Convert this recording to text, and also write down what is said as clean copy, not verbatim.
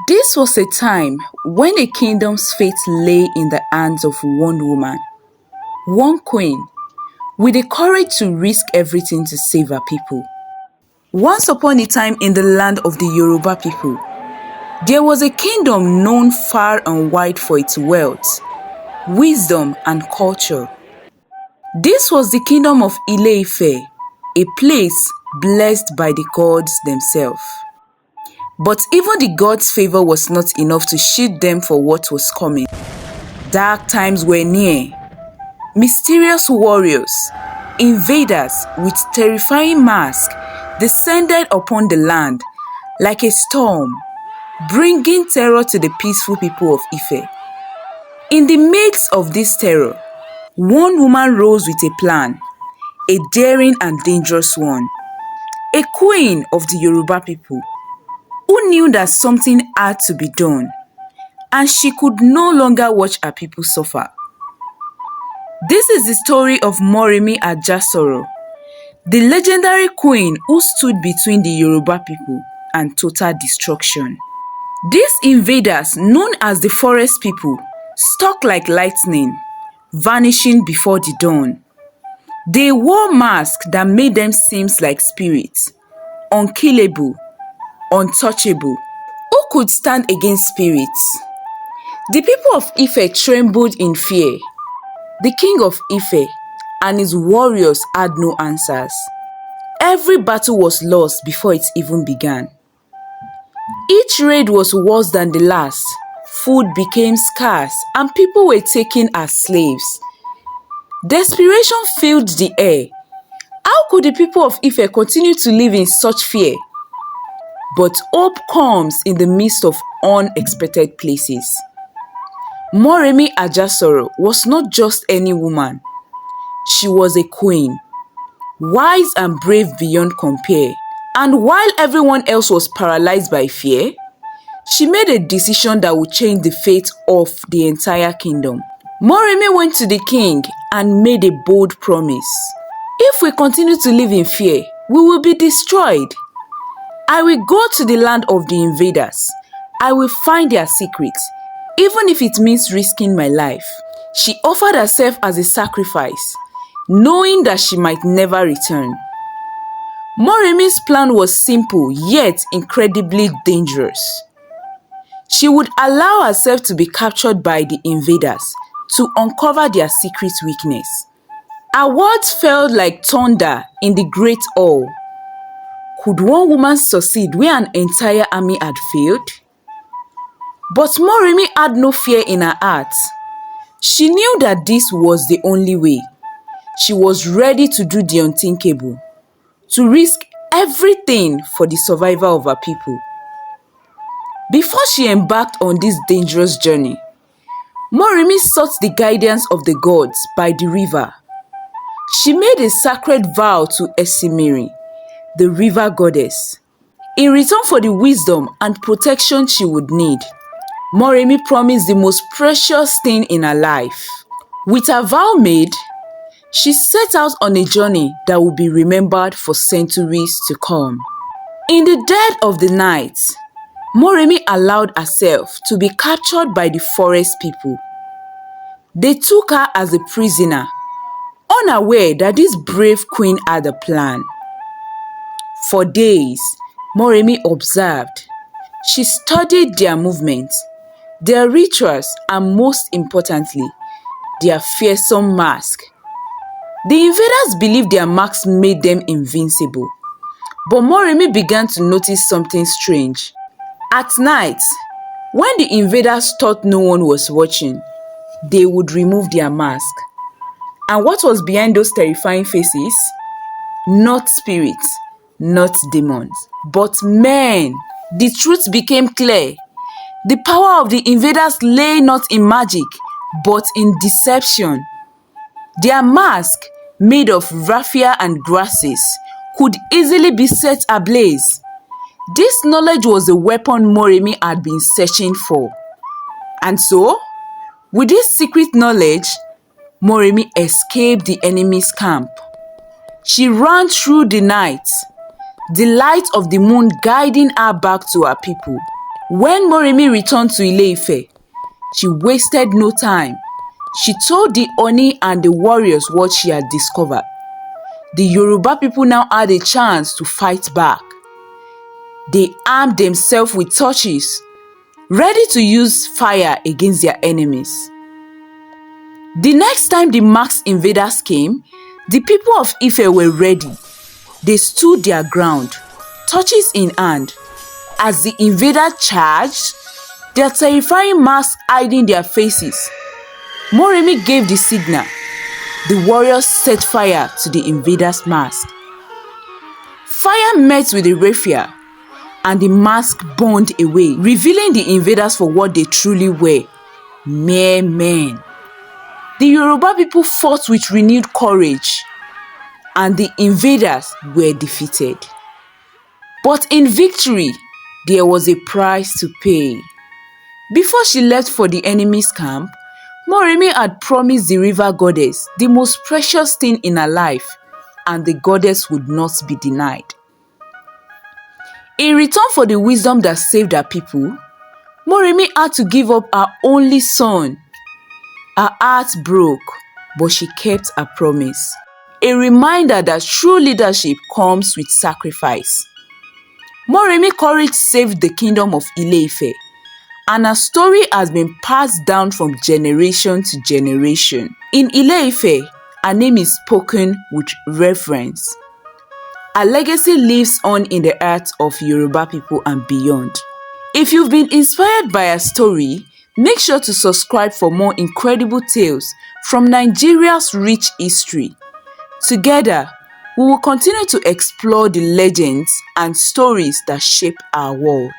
This was a time when a kingdom's fate lay in the hands of one woman, one queen, with the courage to risk everything to save her people. Once upon a time in the land of the Yoruba people, there was a kingdom known far and wide for its wealth, wisdom, and culture. This was the kingdom of Ile-Ife, a place blessed by the gods themselves. But even the gods' favor was not enough to shield them for what was coming. Dark times were near. Mysterious warriors, invaders with terrifying masks, descended upon the land like a storm, bringing terror to the peaceful people of Ife. In the midst of this terror, one woman rose with a plan, a daring and dangerous one, a queen of the Yoruba people, who knew that something had to be done, and she could no longer watch her people suffer. This is the story of Moremi Ajasoro, the legendary queen who stood between the Yoruba people and total destruction. These invaders, known as the forest people, struck like lightning, vanishing before the dawn. They wore masks that made them seem like spirits, unkillable, untouchable. Who could stand against spirits? The people of Ife trembled in fear. The king of Ife and his warriors had no answers. Every battle was lost before it even began. Each raid was worse than the last. Food became scarce and people were taken as slaves. Desperation filled the air. How could the people of Ife continue to live in such fear? But hope comes in the midst of unexpected places. Moremi Ajasoro was not just any woman. She was a queen, wise and brave beyond compare. And while everyone else was paralyzed by fear, she made a decision that would change the fate of the entire kingdom. Moremi went to the king and made a bold promise. If we continue to live in fear, we will be destroyed. I will go to the land of the invaders. I will find their secrets, even if it means risking my life. She offered herself as a sacrifice, knowing that she might never return. Moremi's plan was simple yet incredibly dangerous. She would allow herself to be captured by the invaders to uncover their secret weakness. Her words fell like thunder in the great hall. Could one woman succeed where an entire army had failed? But Moremi had no fear in her heart. She knew that this was the only way. She was ready to do the unthinkable, to risk everything for the survival of her people. Before she embarked on this dangerous journey, Moremi sought the guidance of the gods by the river. She made a sacred vow to Esimiri, the river goddess. In return for the wisdom and protection she would need, Moremi promised the most precious thing in her life. With her vow made, she set out on a journey that would be remembered for centuries to come. In the dead of the night, Moremi allowed herself to be captured by the forest people. They took her as a prisoner, unaware that this brave queen had a plan. For days, Moremi observed. She studied their movements, their rituals, and most importantly, their fearsome mask. The invaders believed their masks made them invincible, but Moremi began to notice something strange. At night, when the invaders thought no one was watching, they would remove their mask. And what was behind those terrifying faces? Not spirits, not demons, but men. The truth became clear. The power of the invaders lay not in magic, but in deception. Their mask, made of raffia and grasses, could easily be set ablaze. This knowledge was the weapon Moremi had been searching for. And so, with this secret knowledge, Moremi escaped the enemy's camp. She ran through the night, the light of the moon guiding her back to her people. When Moremi returned to Ile-Ife, she wasted no time. She told the Oni and the warriors what she had discovered. The Yoruba people now had a chance to fight back. They armed themselves with torches, ready to use fire against their enemies. The next time the masked invaders came, the people of Ife were ready. They stood their ground, torches in hand. As the invaders charged, their terrifying masks hiding their faces, Moremi gave the signal. The warriors set fire to the invaders' mask. Fire met with the raffia, and the mask burned away, revealing the invaders for what they truly were: mere men. The Yoruba people fought with renewed courage, and the invaders were defeated. But in victory, there was a price to pay. Before she left for the enemy's camp, Moremi had promised the river goddess the most precious thing in her life, and the goddess would not be denied. In return for the wisdom that saved her people, Moremi had to give up her only son. Her heart broke, but she kept her promise. A reminder that true leadership comes with sacrifice. Moremi's courage saved the kingdom of Ile-Ife, and her story has been passed down from generation to generation. In Ile-Ife, her name is spoken with reverence. Her legacy lives on in the hearts of Yoruba people and beyond. If you've been inspired by her story, make sure to subscribe for more incredible tales from Nigeria's rich history. Together, we will continue to explore the legends and stories that shape our world.